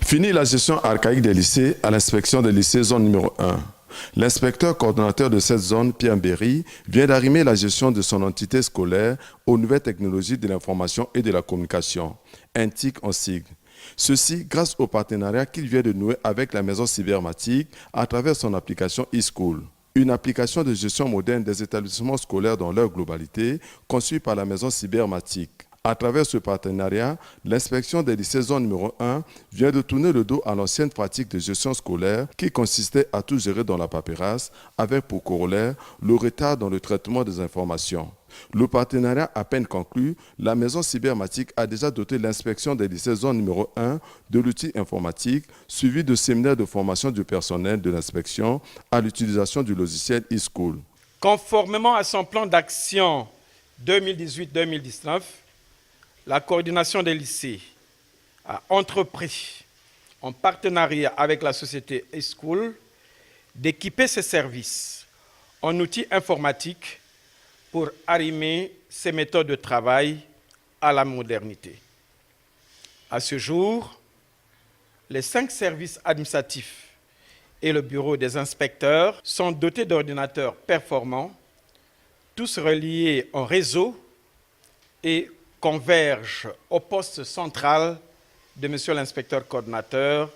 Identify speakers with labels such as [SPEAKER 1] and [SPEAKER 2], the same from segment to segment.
[SPEAKER 1] Fini la gestion archaïque des lycées à l'inspection des lycées zone numéro 1. L'inspecteur coordonnateur de cette zone, Pierre Berry, vient d'arrimer la gestion de son entité scolaire aux nouvelles technologies de l'information et de la communication, INTIC en sigle. Ceci grâce au partenariat qu'il vient de nouer avec la maison cybermatique à travers son application eSchool. Une application de gestion moderne des établissements scolaires dans leur globalité, conçue par la maison cybermatique. À travers ce partenariat, l'inspection des lycées zone numéro 1 vient de tourner le dos à l'ancienne pratique de gestion scolaire qui consistait à tout gérer dans la paperasse, avec pour corollaire le retard dans le traitement des informations. Le partenariat à peine conclu, la maison cybermatique a déjà doté l'inspection des lycées zone numéro 1 de l'outil informatique, suivi de séminaires de formation du personnel de l'inspection à l'utilisation du logiciel eSchool.
[SPEAKER 2] Conformément à son plan d'action 2018-2019, la coordination des lycées a entrepris, en partenariat avec la société eSchool, d'équiper ses services en outils informatiques pour arrimer ses méthodes de travail à la modernité. À ce jour, les 5 services administratifs et le bureau des inspecteurs sont dotés d'ordinateurs performants, tous reliés en réseau et convergent au poste central de Monsieur l'inspecteur coordonnateur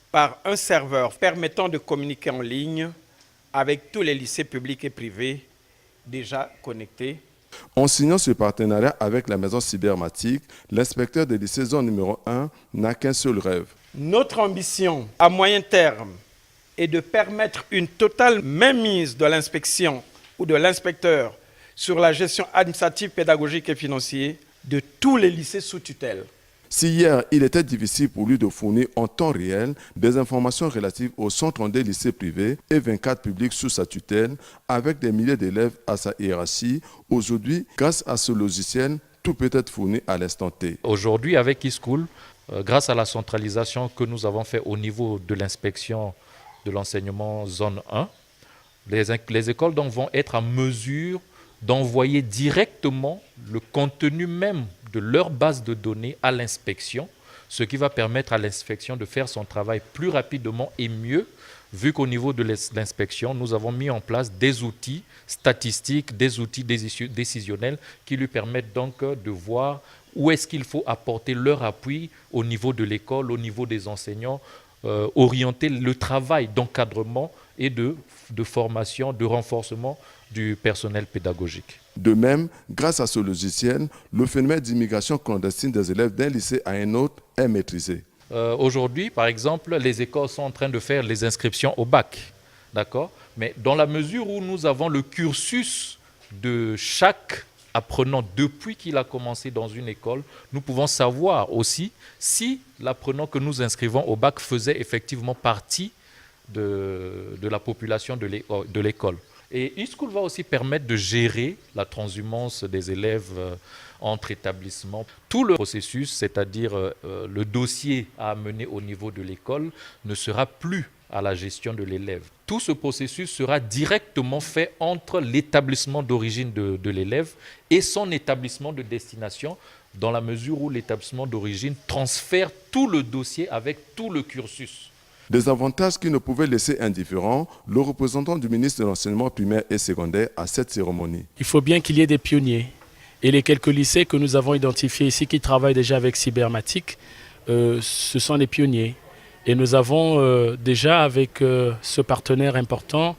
[SPEAKER 2] par un serveur permettant de communiquer en ligne avec tous les lycées publics et privés déjà connectés.
[SPEAKER 1] En signant ce partenariat avec la maison cybermatique, l'inspecteur des lycées zone numéro 1 n'a qu'un seul rêve.
[SPEAKER 2] Notre ambition à moyen terme est de permettre une totale mainmise de l'inspection ou de l'inspecteur sur la gestion administrative, pédagogique et financière de tous les lycées sous tutelle.
[SPEAKER 1] Si hier, il était difficile pour lui de fournir en temps réel des informations relatives aux 132 lycées privés et 24 publics sous sa tutelle, avec des milliers d'élèves à sa hiérarchie, aujourd'hui, grâce à ce logiciel, tout peut être fourni à l'instant T.
[SPEAKER 3] Aujourd'hui, avec eSchool, grâce à la centralisation que nous avons fait au niveau de l'inspection de l'enseignement zone 1, les écoles donc vont être en mesure d'envoyer directement le contenu même de leur base de données à l'inspection, ce qui va permettre à l'inspection de faire son travail plus rapidement et mieux, vu qu'au niveau de l'inspection, nous avons mis en place des outils statistiques, des outils décisionnels qui lui permettent donc de voir où est-ce qu'il faut apporter leur appui au niveau de l'école, au niveau des enseignants, orienter le travail d'encadrement et de formation, de renforcement du personnel pédagogique.
[SPEAKER 1] De même, grâce à ce logiciel, le phénomène d'immigration clandestine des élèves d'un lycée à un autre est maîtrisé.
[SPEAKER 3] Aujourd'hui, par exemple, les écoles sont en train de faire les inscriptions au bac, d'accord ? Mais dans la mesure où nous avons le cursus de chaque apprenant depuis qu'il a commencé dans une école, nous pouvons savoir aussi si l'apprenant que nous inscrivons au bac faisait effectivement partie de la population de l'école. Et eSchool va aussi permettre de gérer la transhumance des élèves entre établissements. Tout le processus, c'est-à-dire le dossier à amener au niveau de l'école, ne sera plus à la gestion de l'élève. Tout ce processus sera directement fait entre l'établissement d'origine de l'élève et son établissement de destination, dans la mesure où l'établissement d'origine transfère tout le dossier avec tout le cursus.
[SPEAKER 1] Des avantages qui ne pouvaient laisser indifférent le représentant du ministre de l'Enseignement primaire et secondaire à cette cérémonie.
[SPEAKER 4] Il faut bien qu'il y ait des pionniers. Et les quelques lycées que nous avons identifiés ici qui travaillent déjà avec Cybermatique, ce sont des pionniers. Et nous avons déjà, avec ce partenaire important,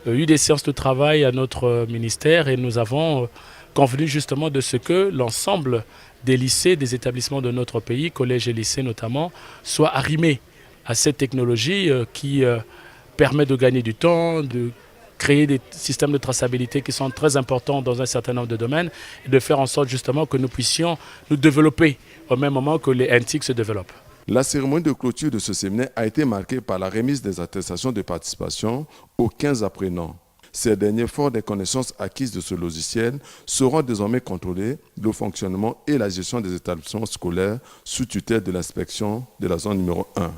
[SPEAKER 4] eu des séances de travail à notre ministère et nous avons convenu justement de ce que l'ensemble des lycées, des établissements de notre pays, collèges et lycées notamment, soient arrimés à cette technologie qui permet de gagner du temps, de créer des systèmes de traçabilité qui sont très importants dans un certain nombre de domaines et de faire en sorte justement que nous puissions nous développer au même moment que les INTIC se développent.
[SPEAKER 1] La cérémonie de clôture de ce séminaire a été marquée par la remise des attestations de participation aux 15 apprenants. Ces derniers, forts des connaissances acquises de ce logiciel, sauront désormais contrôler le fonctionnement et la gestion des établissements scolaires sous tutelle de l'inspection de la zone numéro 1.